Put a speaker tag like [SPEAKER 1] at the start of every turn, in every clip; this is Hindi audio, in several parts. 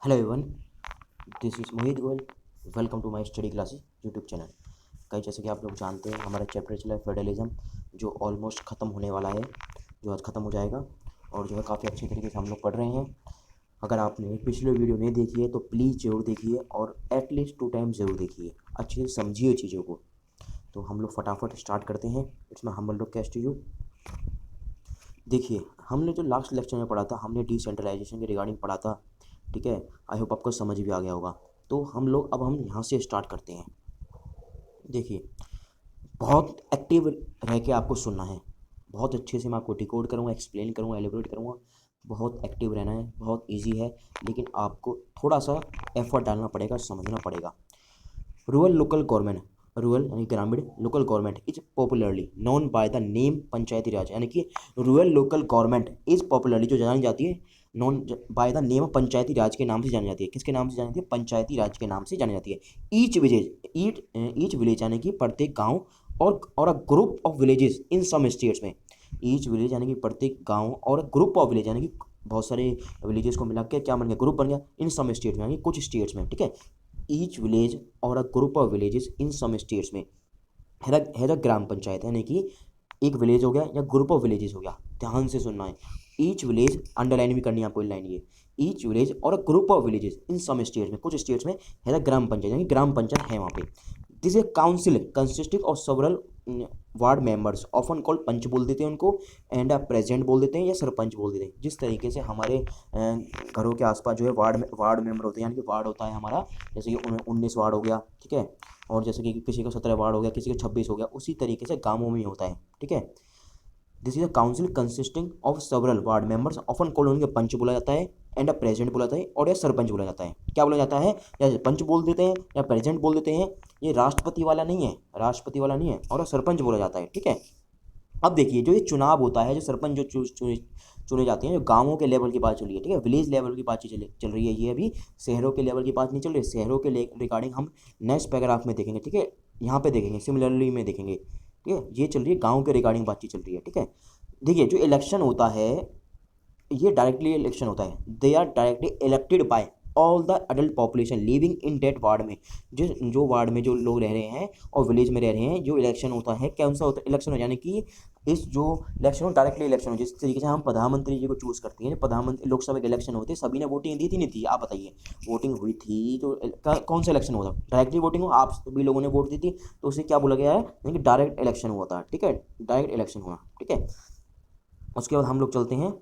[SPEAKER 1] Hello everyone, this is Mohit Goyal. Welcome to my study classes YouTube channel. कई जैसे कि आप लोग जानते हैं, हमारा चैप्टर चला है फेडरलिज्म, जो ऑलमोस्ट ख़त्म होने वाला है, जो आज ख़त्म हो जाएगा और जो है काफ़ी अच्छी तरीके से हम लोग पढ़ रहे हैं। अगर आपने पिछले वीडियो नहीं देखी है तो प्लीज़ ज़रूर देखिए और एटलीस्ट 2 टाइम ज़रूर देखिए, अच्छे से समझिए चीज़ों को। तो हम लोग फटाफट स्टार्ट करते हैं। It's my humble request to you. देखिए, हमने जो लास्ट लेक्चर में पढ़ा था, हमने डिसेंट्रलाइजेशन के रिगार्डिंग पढ़ा था। ठीक है, आई होप आपको समझ भी आ गया होगा। तो हम यहाँ से स्टार्ट करते हैं। देखिए, बहुत एक्टिव रह के आपको सुनना है, बहुत अच्छे से मैं आपको डिकोड करूँगा, एक्सप्लेन करूँगा, एलिब्रेट करूँगा। बहुत एक्टिव रहना है, बहुत इजी है, लेकिन आपको थोड़ा सा एफर्ट डालना पड़ेगा, समझना पड़ेगा। रूरल लोकल गवर्नमेंट, रूरल यानी ग्रामीण, local government is popularly known by the name panchayati raj, यानी कि rural local government is popularly जो जानी जाती है known by the name panchayati raj के नाम से जानी जाती है। किसके नाम से जानी जाती है? पंचायती राज के नाम से जानी जाती है। ईच विलेज यानी कि प्रत्येक गांव और a group of villages in some states में। ईच विलेज यानी कि प्रत्येक गांव और ग्रुप ऑफ विलेज यानी कि बहुत सारे विलेजेस को मिला के क्या बन गया? ग्रुप बन गया। इन सम स्टेट्स में यानी कुछ स्टेट्स में। ठीक है, ईच विलेज और a group of villages in some states में है द ग्राम पंचायत, यानी कि एक विलेज हो गया या ग्रुप ऑफ विलेजेस हो गया। ध्यान से सुनना है। ईच विलेज, अंडरलाइन भी करनी है आपको लाइन ये। ईच विलेज और a group of villages in some states में, कुछ स्टेट्स में है द ग्राम पंचायत, यानी ग्राम पंचायत है वहाँ पे। This a council consisting of several ward members, often called, panch बोल देते हैं उनको, एंड प्रेसिडेंट बोल देते हैं या सरपंच बोल देते हैं। जिस तरीके से हमारे घरों के आसपास जो है वार्ड मेंबर होते हैं, यानी कि वार्ड होता है हमारा, जैसे कि 19 वार्ड हो गया। ठीक है, और जैसे कि किसी का 17 वार्ड हो गया, किसी का 26 हो गया, उसी तरीके से गाँवों में ही होता है। ठीक है, this is a council consisting of several ward members, often called, उनके पंच बोला जाता है, एंड अ प्रेसिडेंट बोला जाता है, और या सरपंच बोला जाता है। क्या बोला जाता है? या पंच बोल देते हैं या प्रेसिडेंट बोल देते हैं। ये राष्ट्रपति वाला नहीं है, राष्ट्रपति वाला नहीं है, और सरपंच बोला जाता है। ठीक है, अब देखिए, जो ये चुनाव होता है, जो सरपंच जो चुने जाते हैं, जो गांवों के लेवल की बात चल रही है। ठीक है, विलेज लेवल की बात चल रही है ये अभी। शहरों के लेवल की बात नहीं चल रही। शहरों के रिगार्डिंग हम नेक्स्ट पैराग्राफ में देखेंगे। ठीक है, यहाँ पे देखेंगे, सिमिलरली में देखेंगे। ठीक है, ये चल रही है गाँव के रिगार्डिंग बातचीत चल रही है। ठीक है, देखिए, जो इलेक्शन होता है, ये डायरेक्टली इलेक्शन होता है। They are directly elected by all the adult population living in that ward में। जो वार्ड में जो लोग रह रहे हैं और विलेज में रह रहे हैं, जो इलेक्शन होता है, कौन सा होता है इलेक्शन? यानी कि इस जो इलेक्शन हो, डायरेक्टली इलेक्शन हो। जिस तरीके से हम प्रधानमंत्री जी को चूज करते हैं, प्रधानमंत्री लोकसभा के इलेक्शन होते हैं, सभी ने वोटिंग दी थी नहीं थी? आप बताइए, वोटिंग हुई थी तो कौन सा इलेक्शन हुआ था? डायरेक्टली वोटिंग हो, आप सभी लोगों ने वोट दी थी, तो उसे क्या बोला गया है? यानी कि डायरेक्ट इलेक्शन हुआ था। ठीक है, डायरेक्ट इलेक्शन हुआ। ठीक है, उसके बाद हम लोग चलते हैं।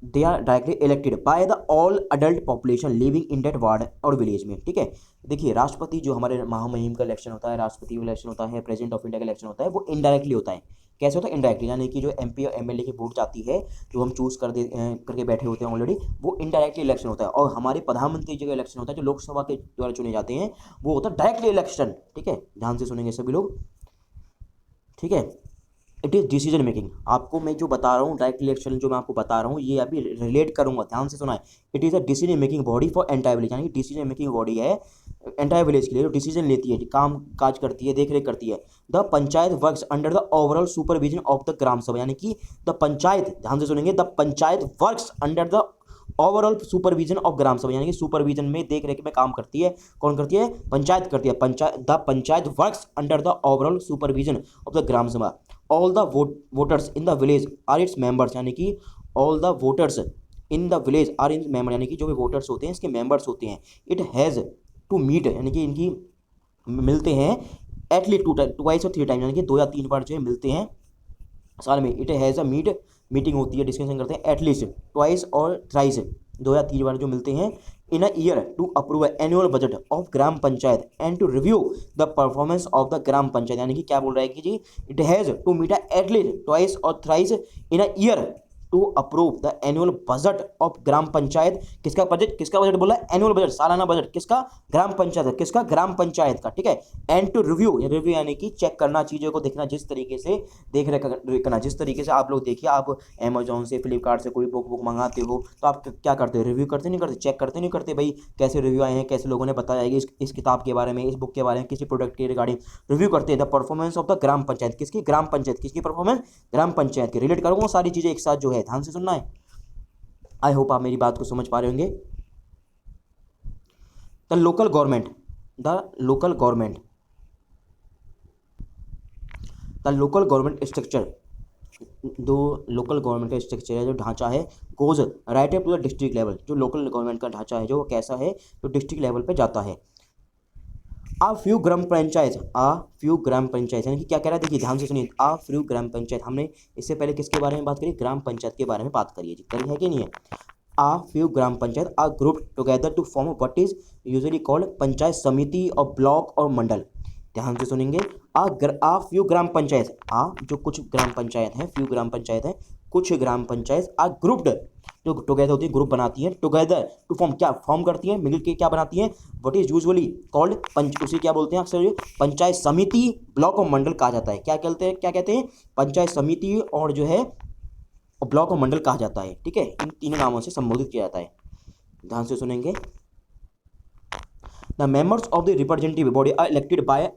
[SPEAKER 1] They are directly elected by the all adult population living in that ward और विलेज में। ठीक है, देखिए, राष्ट्रपति जो हमारे महामहिम का इलेक्शन होता है, राष्ट्रपति का इलेक्शन होता है, प्रेसिडेंट ऑफ इंडिया का इलेक्शन होता है, वो इनडायरेक्टली होता है। कैसे होता है? इनडायरेक्टली, यानी कि जो एमपी और एमएलए की वोट जाती है, जो हम चूज करके बैठे होते हैं ऑलरेडी, वो इनडायरेक्टली इलेक्शन होता है। और हमारे प्रधानमंत्री जी का इलेक्शन होता है, जो लोकसभा के द्वारा चुने जाते हैं, वो होता है डायरेक्टली इलेक्शन। ठीक है, ध्यान से सुनेंगे सभी लोग। ठीक है, इट इज़ डिसीजन मेकिंग। आपको मैं जो बता रहा हूँ, डायरेक्ट इलेक्शन जो मैं आपको बता रहा हूँ, ये अभी रिलेट करूँगा, ध्यान से सुना है। It is a decision making body for entire village, यानी कि डिसीजन मेकिंग बॉडी है एंटायर विलेज के लिए, जो डिसीजन लेती है, काम काज करती है, देख रेख करती है। The panchayat works under the overall supervision of the gram sabha, यानी कि द पंचायत, ध्यान से सुनेंगे, the panchayat works under the overall supervision of gram sabha, यानी कि सुपरविजन में, देख रेख में काम करती है। कौन करती है? पंचायत करती है। The panchayat works under the overall supervision of the gram sabha. All the voters in the village are its members, यानी कि all the voters in the village are in member, यानी कि जो भी वोटर्स होते हैं, इसके मेंबर्स होते हैं। इट हैज़ टू मीट, यानी कि इनकी मिलते हैं एटलीस्ट ट्वाइस और 3 टाइम, यानी कि 2 या 3 बार जो है मिलते हैं साल में। इट हैज़ अ मीटिंग होती है, डिस्कशन करते हैं एटलीस्ट ट्वाइस और थ्राइस, 2 या 3 बार जो मिलते हैं in a year, to approve annual budget of gram panchayat and to review the performance of the gram panchayat. यानी कि क्या बोल रहा है कि जी, it has to meet at least twice और thrice in a year to approve the annual budget of gram panchayat. किसका बजट? किसका बजट बोला है? एनुअल बजट, सालाना बजट। किसका? ग्राम पंचायत। किसका? ग्राम पंचायत का। ठीक है, एंड टू रिव्यू, रिव्यू यानी कि चेक करना, चीज़ों को देखना, जिस तरीके से देख रेख करना। जिस तरीके से आप लोग देखिए, आप अमेजोन से, फ्लिपकार्ट से कोई बुक मंगाते हो, तो आप क्या करते हो? रिव्यू करते नहीं करते? चेक करते नहीं करते भाई, कैसे रिव्यू आए हैं, कैसे लोगों ने बताया है इस किताब के बारे में, इस बुक के बारे में, किसी प्रोडक्ट के रिगार्डिंग रिव्यू करते हैं। The performance of the gram panchayat, किसकी? ग्राम पंचायत। किसकी परफॉर्मेंस? ग्राम पंचायत की। रिलेट करूँगा सारी चीज़ें एक साथ जो है, ध्यान से सुनना है। आई होप आप मेरी बात को समझ पा रहे होंगे। द लोकल गवर्नमेंट स्ट्रक्चर, दो लोकल गवर्नमेंट का स्ट्रक्चर है, जो ढांचा है, goes right up to the district level. जो लोकल गवर्नमेंट का ढांचा है जो वो कैसा है, जो डिस्ट्रिक्ट लेवल पे जाता है। आ फ्यू ग्राम पंचायत यानी कि क्या कह रहा है, देखिए ध्यान से सुनिए। आ फ्यू ग्राम पंचायत, हमने इससे पहले किसके बारे में बात करी, ग्राम पंचायत के बारे में बात करिए जी, करी है कि नहीं है। A few gram panchayat are group together to form what is usually called panchayat samiti और ब्लॉक और मंडल। ध्यान से सुनेंगे। आ फ्यू ग्राम पंचायत, आ जो कुछ ग्राम पंचायत है, फ्यू ग्राम पंचायत है, कुछ ग्राम पंचायत आर ग्रुप्ड, जो टुगेदर होती है, ग्रुप बनाती है, टुगेदर टू फॉर्म, क्या फॉर्म करती है, मिल के क्या बनाती है, व्हाट इज यूजुअली कॉल्ड उसे क्या बोलते हैं अक्सर, पंचायत समिति, ब्लॉक और मंडल कहा जाता है। क्या कहते हैं, पंचायत समिति और जो है ब्लॉक और मंडल कहा जाता है। ठीक है, इन तीनों नामों से संबोधित किया जाता है। ध्यान से सुनेंगे। The members of the representative body are elected by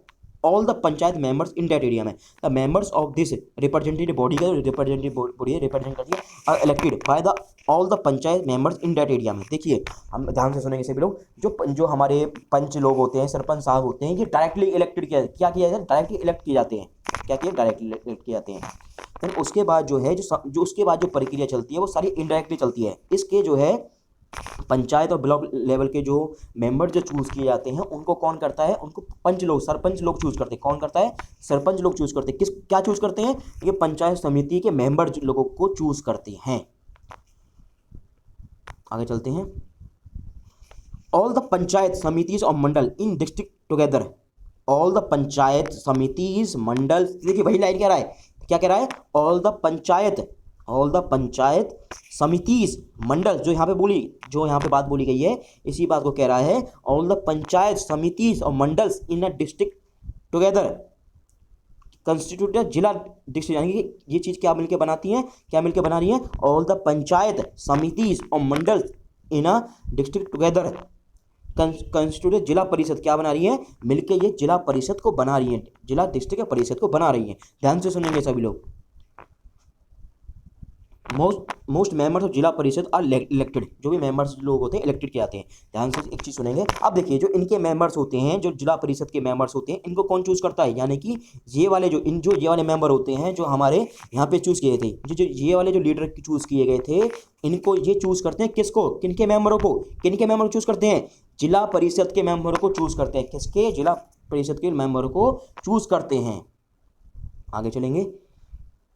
[SPEAKER 1] all the panchayat members in that area में। The members of this representative body का रिप्रेजेंटेटिव बॉडी रिप्रेजेंट करती है, are elected by the all the panchayat members in that area में। देखिए हम ध्यान से सुनेंगे सभी लोग। जो हमारे पंच लोग होते हैं, सरपंच साहब होते हैं, ये डायरेक्टली इलेक्टेड किया जाता है, डायरेक्टली इलेक्ट किए जाते हैं। क्या किए, डायरेक्टली इलेक्ट किए जाते हैं। फिर उसके बाद जो है जो उसके बाद जो प्रक्रिया चलती है वो सारी इनडायरेक्टली चलती है। इसके जो है पंचायत और ब्लॉक लेवल के जो मेंबर जो चूज किए जाते हैं उनको कौन करता है, उनको सरपंच लोग चूज करते हैं। कौन करता है, सरपंच लोग चूज करते हैं। क्या चूज करते हैं, ये पंचायत समिति के मेंबर लोगों को चूज करते हैं। आगे चलते हैं। ऑल द पंचायत समितिज और mandal in district together, all the panchayat samitis mandal, देखिए वही लाइन कह रहा है, क्या कह रहा है, ऑल द पंचायत समितिज मंडल, जो यहाँ पे बात बोली गई है, इसी बात को कह रहा है। ऑल द पंचायत समितिज और मंडल्स इन अ डिस्ट्रिक्ट टुगेदर कंस्टिट्यूट जिला डिस्ट्रिक्ट, यानी कि ये चीज़ क्या मिलकर बनाती हैं, क्या मिलकर बना रही है, ऑल द पंचायत समितिज और मंडल्स इन अ डिस्ट्रिक्ट टुगेदर कंस्टिट्यूट जिला परिषद क्या बना रही है, मिलके ये जिला परिषद को बना रही है, जिला डिस्ट्रिक्ट परिषद को बना रही है। ध्यान से सुनेंगे सभी लोग। मोस्ट मेंबर्स ऑफ जिला परिषद आर इलेक्टेड, जो भी मेंबर्स लोग होते हैं इलेक्टेड किए जाते हैं। ध्यान से एक चीज सुनेंगे। अब देखिए जो इनके मेंबर्स होते हैं, जो जिला परिषद के मेंबर्स होते हैं, इनको कौन चूज करता है, यानी कि ये वाले मेंबर होते हैं जो हमारे यहाँ पे चूज किए थे, जो ये वाले जो लीडर चूज किए गए थे, इनको ये चूज करते हैं, किसको, किनके मेंबरों को चूज करते हैं, जिला परिषद के मेंबरों को चूज करते हैं। किसके, जिला परिषद के मेंबरों को चूज करते हैं। आगे चलेंगे,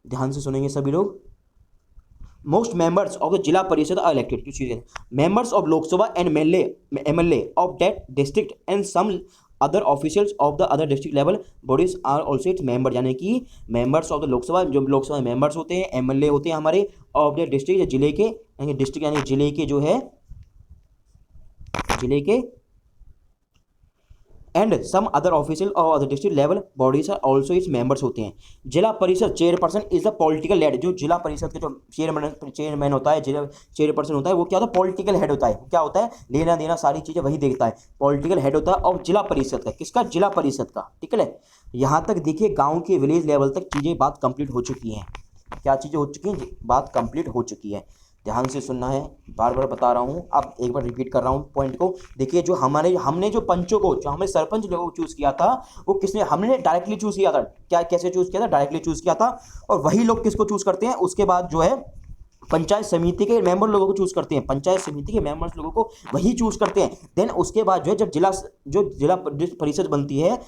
[SPEAKER 1] ध्यान से सुनेंगे सभी लोग। मोस्ट मेंबर्स ऑफ द जिला परिषद आर इलेक्टेड, कुछ चीजें, members of Lok Sabha and MLA of that district and some other officials of the other district level bodies are also its member, यानी कि मेंबर्स ऑफ द लोकसभा, जो लोकसभा मेंबर्स होते हैं, एमएलए होते हैं हमारे, ऑफ द डिस्ट्रिक्ट, जिले के, यानी डिस्ट्रिक्ट यानी जिले के जो है, जिले के, एंड सम अदर ऑफिशियल और other district level bodies are also its members होते हैं। Zila Parishad chairperson is the political head, जो जिला परिषद के जो चेयरमैन होता है, चेयरपर्सन होता है, वो क्या होता है, पॉलिटिकल हेड होता है। क्या होता है, लेना देना सारी चीजें वही देखता है, पॉलिटिकल हेड होता है। और जिला परिषद का, किसका, जिला परिषद का। ठीक है, यहाँ तक देखिए गाँव के विलेज लेवल तक चीजें बात कंप्लीट हो चुकी हैं। क्या चीजें हो चुकी हैं, बात कंप्लीट हो चुकी है। ध्यान से सुनना है, बार बार बता रहा हूँ, अब एक बार रिपीट कर रहा हूँ पॉइंट को। देखिए जो हमने जो पंचों को, जो हमें सरपंच लोगों को चूज किया था, वो किसने, हमने डायरेक्टली चूज किया था। क्या, कैसे चूज किया था, डायरेक्टली चूज किया था। और वही लोग किसको चूज करते हैं, उसके बाद जो है पंचायत समिति के मेंबर लोगों को चूज करते हैं, पंचायत समिति के मेंबर्स लोगों को वही चूज करते हैं। देन उसके बाद जो है जब जिला परिषद बनती है,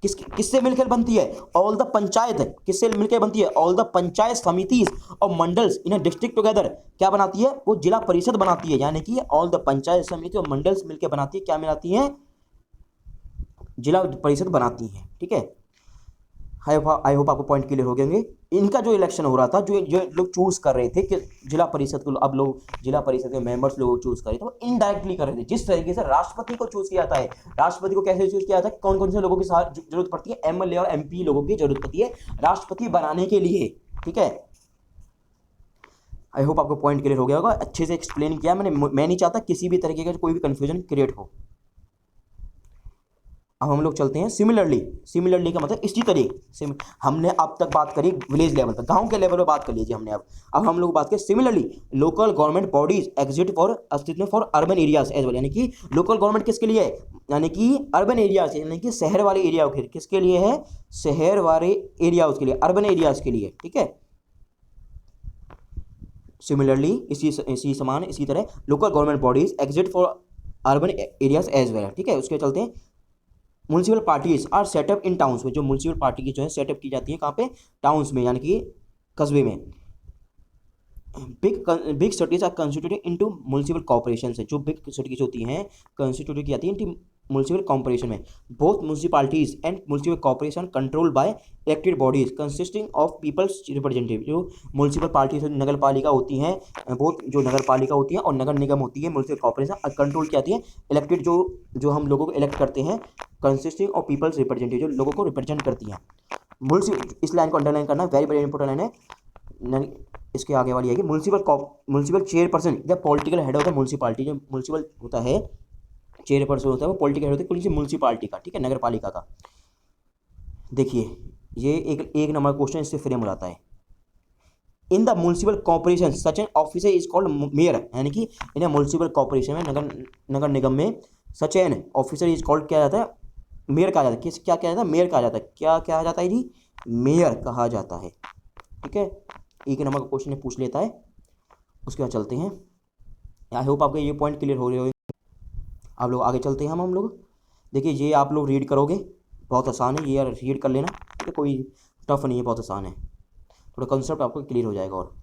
[SPEAKER 1] किससे मिलकर बनती है, ऑल द पंचायत, किससे मिलकर बनती है, ऑल द पंचायत समितिज और मंडल्स इन अ डिस्ट्रिक्ट टुगेदर, क्या बनाती है, वो जिला परिषद बनाती है। यानी कि ऑल द पंचायत समिति और मंडल्स मिलकर बनाती है, क्या बनाती है, जिला परिषद बनाती है। ठीक है, आई होप आपको पॉइंट क्लियर हो गए। इनका जो इलेक्शन हो रहा था, जो लोग चूज कर रहे थे कि जिला परिषद को, अब लोग जिला परिषद के मेंबर्स लोग चूज कर रहे थे, वो इनडायरेक्टली कर रहे थे। जिस तरीके से राष्ट्रपति को चूज किया जाता है, राष्ट्रपति को कैसे चूज किया जाता है, कौन कौन से लोगों की जरूरत पड़ती है, एमएलए और एमपी लोगों की जरूरत पड़ती है राष्ट्रपति बनाने के लिए। ठीक है, आई होप आपको पॉइंट क्लियर हो गया होगा, अच्छे से एक्सप्लेन किया मैंने। मैं नहीं चाहता किसी भी तरीके का कोई भी कंफ्यूजन क्रिएट हो। अब हम लोग चलते हैं सिमिलरली। सिमिलरली का मतलब इसी तरह हमने अब तक बात करी विलेज लेवल पर, गांव के लेवल पर बात कर लीजिए हमने। अब हम लोग बात करें similarly local government bodies exist for अस्तित्व for urban areas as well, यानी कि लोकल गवर्नमेंट किसके लिए है, यानी कि अर्बन एरियाज, यानी कि शहर वाले एरिया किसके लिए है, शहर वाले एरियाज के लिए, अर्बन एरियाज के लिए, ठीक है। सिमिलरली इसी समान इसी तरह local government bodies exist for urban areas as well, ठीक है। उसके चलते हैं municipal parties are set up in towns में, जो म्यूनसिपल पार्टी की जो है सेटअप की जाती है कहाँ पे, टाउन्स में, यानी कि कस्बे में। Big cities are constituted into municipal corporation से, जो बिग सिटीज होती हैं कंस्टिट्यूट की जाती है इनटू म्यूनसिपल कॉर्पोरेशन में। Both municipalities and municipal corporation control by elected bodies consisting of peoples representative, जो म्यूनसिपल पार्टी नगर पालिका होती हैं, बहुत जो नगर पालिका होती है और नगर निगम होती है, म्यूनसिपल कॉर्पोरेशन कंट्रोल की जाती है इलेक्टेड, जो हम लोगों को इलेक्ट करते हैं, कंसिस्टिंग ऑफ पीपल्स रिप्रेजेंटेटिव, जो लोगों को रिप्रेजेंट करती हैं। इस लाइन को अंडरलाइन करना वेरी वेरी इंपॉर्टेंट लाइन है। इसके आगे वाली है कि म्यूनसिपल चेयरपर्सन या पॉलिटिकल हेड होता है म्यूनसिपालिटी, जो म्यूनसिपल होता है चेयरपर्सन होता है वो पॉलिटिकल हेड होता है किसी म्यूनसिपालिटी का, ठीक है, नगर पालिका का। देखिए ये एक नंबर क्वेश्चन इससे फ्रेम हो जाता है। In the municipal corporation such an officer is called mayor, यानी कि इन म्यूनसिपल कॉर्पोरेशन में नगर निगम में such an officer is called क्या जाता है, मेयर कहा जाता है। क्या कहा जाता है, मेयर कहा जाता है। क्या कहा जाता है जी, मेयर कहा जाता है, ठीक है। एक नंबर का क्वेश्चन पूछ लेता है। उसके बाद चलते हैं, आई होप आपके ये पॉइंट क्लियर हो रहे हो। आप लोग आगे चलते हैं हम लोग। देखिए ये आप लोग रीड करोगे, बहुत आसान है, ये रीड कर लेना, ठीक है, कोई टफ नहीं है, बहुत आसान है, थोड़ा कंसेप्ट आपको क्लियर हो जाएगा। और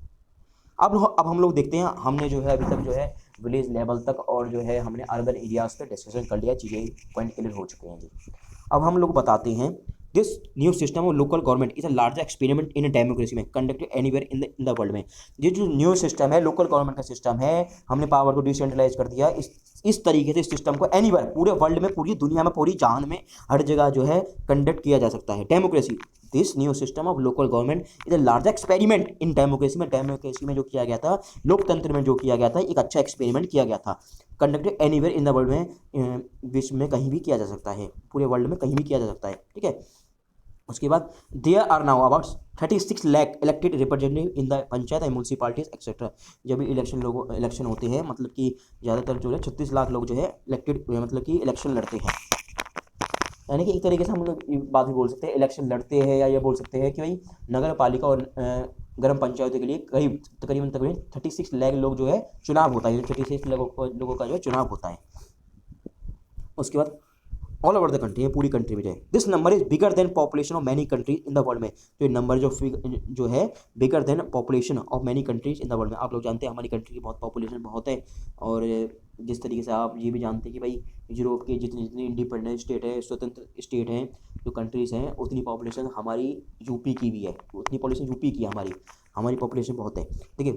[SPEAKER 1] अब हम लोग देखते हैं, हमने जो है अभी तक जो है विलेज लेवल तक और जो है हमने अर्बन एरियाज पे डिस्कशन कर लिया, चीज़ें पॉइंट क्लियर हो चुके हैं जी। अब हम लोग बताते हैं this new system of local government is a large experiment in democracy में conducted anywhere in the world में। ये जो न्यू सिस्टम है लोकल गवर्नमेंट का सिस्टम है, हमने पावर को डिसेंट्रलाइज कर दिया, इस तरीके से इस सिस्टम को एनीवेयर पूरे वर्ल्ड में, पूरी दुनिया में, पूरी जहान में, हर जगह जो है कंडक्ट किया जा सकता है democracy. This new system of local government is a large experiment in democracy में जो किया गया था, लोकतंत्र में जो किया गया था, एक अच्छा एक्सपेरिमेंट किया गया था। Conducted anywhere in the world में, विश्व में कहीं भी किया जा सकता है, पूरे वर्ल्ड में कहीं भी किया जा सकता है, ठीक है। उसके बाद there are now about 36 lakh elected representative in the panchayat and municipalities etcetera. जब भी इलेक्शन होते हैं, मतलब कि ज़्यादातर जो है 36 लाख लोग जो है इलेक्टेड, मतलब कि इलेक्शन लड़ते हैं। यानी कि एक तरीके से हम लोग बात भी बोल सकते हैं इलेक्शन लड़ते हैं, या ये बोल सकते हैं कि भाई नगर पालिका और ग्राम पंचायतों के लिए तकरीबन 36 लाख लोग जो है चुनाव होता है, 36 लोगों का जो है चुनाव होता है। उसके बाद ऑल ओवर द कंट्री, पूरी कंट्री में जो है this number is bigger than population of many countries in the world में। तो ये नंबर जो है bigger than population of many countries in the world में। आप लोग जानते हैं हमारी कंट्री की बहुत पॉपुलेशन बहुत है, और जिस तरीके से आप ये भी जानते हैं कि भाई यूरोप के जितनी जितनी इंडिपेंडेंट स्टेट है, स्वतंत्र स्टेट हैं, जो कंट्रीज़ हैं, उतनी पॉपुलेशन हमारी यूपी की भी है, उतनी पॉपुलेशन यूपी की हमारी पॉपुलेशन बहुत है, ठीक है।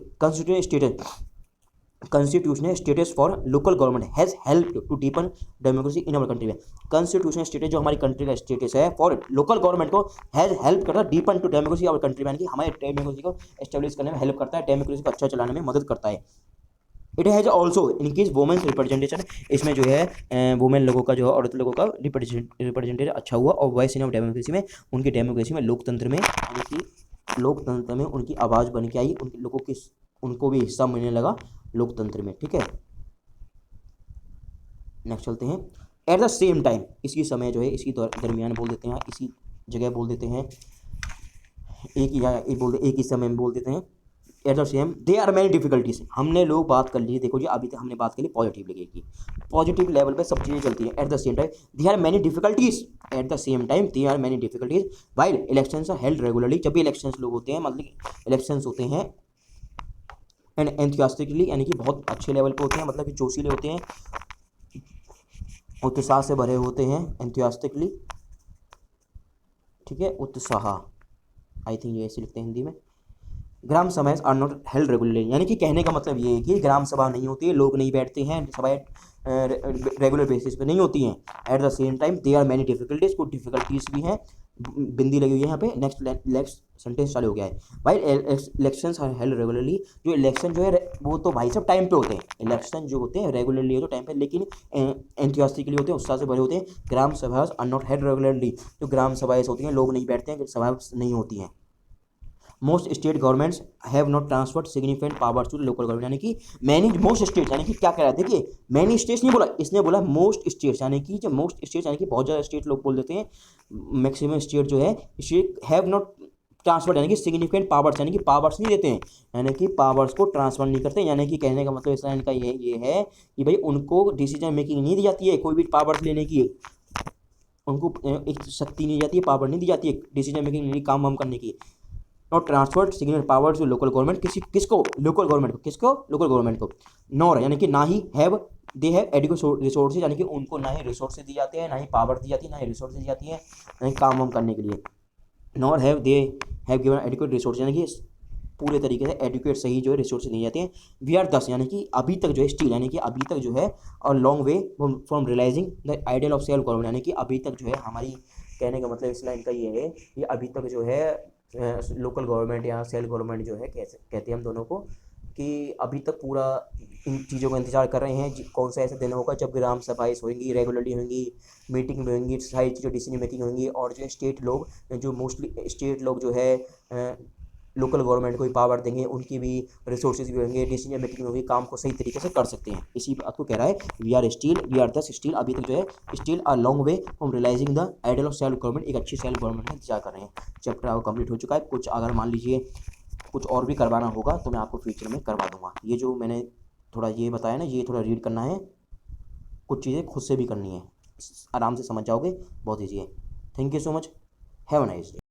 [SPEAKER 1] Constitutional status for local government has help to deepen democracy in our country में। कंस्टिट्यूशनल स्टेटस जो हमारी कंट्री का स्टेटस है फॉर लोकल गवर्नमेंट को हैज़ हेल्प करता है deepen to democracy our country में, यानी कि हमारे डेमोक्रेसी को एस्टेब्लिश करने में हेल्प करता है, डेमोक्रेसी को अच्छा चलाने में मदद करता है। It has also increase women's representation, इसमें जो है वुमेन लोगों का जो है, औरत लोगों का रिप्रेजेंटेशन अच्छा हुआ, और वॉइस इन ऑफ डेमोक्रेसी में, उनकी डेमोक्रेसी में, लोकतंत्र में, यानी कि लोकतंत्र में उनकी आवाज़ बन के आई, उनके लोगों की उनको भी हिस्सा मिलने लगा लोकतंत्र में, ठीक है। नेक्स्ट चलते हैं। एट द सेम टाइम, इसी समय जो है इसी दरमियान बोल देते हैं, इसी जगह बोल देते हैं, एक ही समय में बोल देते हैं। At the same they are many difficulties, हमने लोग बात कर ली, देखो जी अभी तक हमने बात कर ली पॉजिटिव लेके की, पॉजिटिव लेवल पे सब चीज़ें चलती हैं। At the same time they are many difficulties, at the same time they are many difficulties while elections are held regularly, जब भी इलेक्शंस लोग होते हैं, मतलब इलेक्शंस होते हैं, एंड एंथुसियास्टिकली, यानी कि बहुत अच्छे लेवल पे होते हैं, मतलब कि जोशीले होते हैं, उत्साह से भरे होते हैं, एंथुसियास्टिकली, ठीक है, उत्साह, आई थिंक ये ऐसे लिखते हैं हिंदी में। ग्राम सभाएं आर नॉट हेल्ड रेगुलरली, यानी कि कहने का मतलब ये है कि ग्राम सभा नहीं होती है, लोग नहीं बैठते हैं, सभाएं रेगुलर बेसिस पे नहीं होती हैं। At the same time they are many difficulties, कुछ डिफिकल्टीज भी हैं, बिंदी लगी हुई है यहाँ पे, नेक्स्ट सेंटेंस चालू हो गया है। भाई इलेक्शंस आर हेल्ड रेगुलरली, जो इलेक्शन जो है वो तो भाई सब टाइम पे होते हैं, इलेक्शन जो होते हैं रेगुलरली होते टाइम पे, लेकिन एंथुसियास्टिकली होते हैं, उत्साह से भरे होते हैं। ग्राम सभा आर नॉट हेल्ड रेगुलरली, जो ग्राम सभाएं होती हैं लोग नहीं बैठते हैं, सभा नहीं होती हैं। Most state governments have not transferred significant powers to local government, यानी कि मैनी मोस्ट स्टेट्स, यानी कि क्या कह रहा है देखिए, मैनी स्टेट्स नहीं बोला, इसने बोला मोस्ट स्टेट्स, यानी कि जब मोस्ट स्टेट्स यानी कि बहुत ज़्यादा स्टेट लोग बोल देते हैं, मैक्सिमम स्टेट जो है स्टेट हैव नॉट ट्रांसफर, यानी कि सिग्निफिकेंट पावर्स, यानी कि पावर्स नहीं देते हैं, यानी कि पावर्स को ट्रांसफर नहीं करते, यानी कि कहने का मतलब इस लाइन का ये है कि भाई उनको डिसीजन मेकिंग नहीं दी जाती है, कोई भी पावर्स लेने की, उनको एक शक्ति नहीं जाती है, पावर नहीं दी जाती है डिसीजन मेकिंग काम वाम करने की। Not transferred significant power to local government, किसको लोकल गवर्नमेंट को, किसको लोकल गवर्नमेंट को। नॉर यानी कि ना ही have they have adequate resources, यानी कि उनको ना ही रिसोर्सेज दी जाते हैं, ना ही पावर दी जाती है, ना ही रिसोर्सेज दी जाती है, ना ही काम वाम करने के लिए। Nor have they have given adequate resource, यानी कि पूरे तरीके से एडुकेट सही जो है रिसोर्सेज नहीं जाते हैं। वी आर 10 यानी कि अभी तक जो है स्टिल, यानी कि अभी तक जो है और long way from realising the ideal of self government, यानी कि अभी तक जो है हमारी, कहने का मतलब इस लाइन का ये है कि अभी तक जो है लोकल गवर्नमेंट या सेल्फ गवर्नमेंट जो है कैसे कहते हैं हम दोनों को, कि अभी तक पूरा इन चीज़ों का इंतजार कर रहे हैं कौन सा ऐसा दिन होगा जब ग्राम सभाएं होंगी, रेगुलरली होंगी, मीटिंग में होंगी, सारी चीज़ों डिसीजन मेकिंग होंगी, और जो स्टेट लोग जो मोस्टली स्टेट लोग जो है लोकल गवर्नमेंट को भी पावर देंगे, उनकी भी रिसोर्सेज भी होंगे, डिसीजन मेकिंग होगी, काम को सही तरीके से कर सकते हैं। इसी बात को कह रहा है वी आर दस स्टिल, अभी तक जो है still a long way from realising the ideal of self government, एक अच्छी सेल्फ गवर्नमेंट का इंतजार कर रहे हैं। चैप्टर अब कंप्लीट हो चुका है। कुछ अगर मान लीजिए कुछ और भी करवाना होगा तो मैं आपको फ्यूचर में करवा दूंगा। ये जो मैंने थोड़ा ये बताया ना, ये थोड़ा रीड करना है, कुछ चीज़ें खुद से भी करनी है, आराम से समझ जाओगे, बहुत ईजी है। Thank you so much, have a nice day.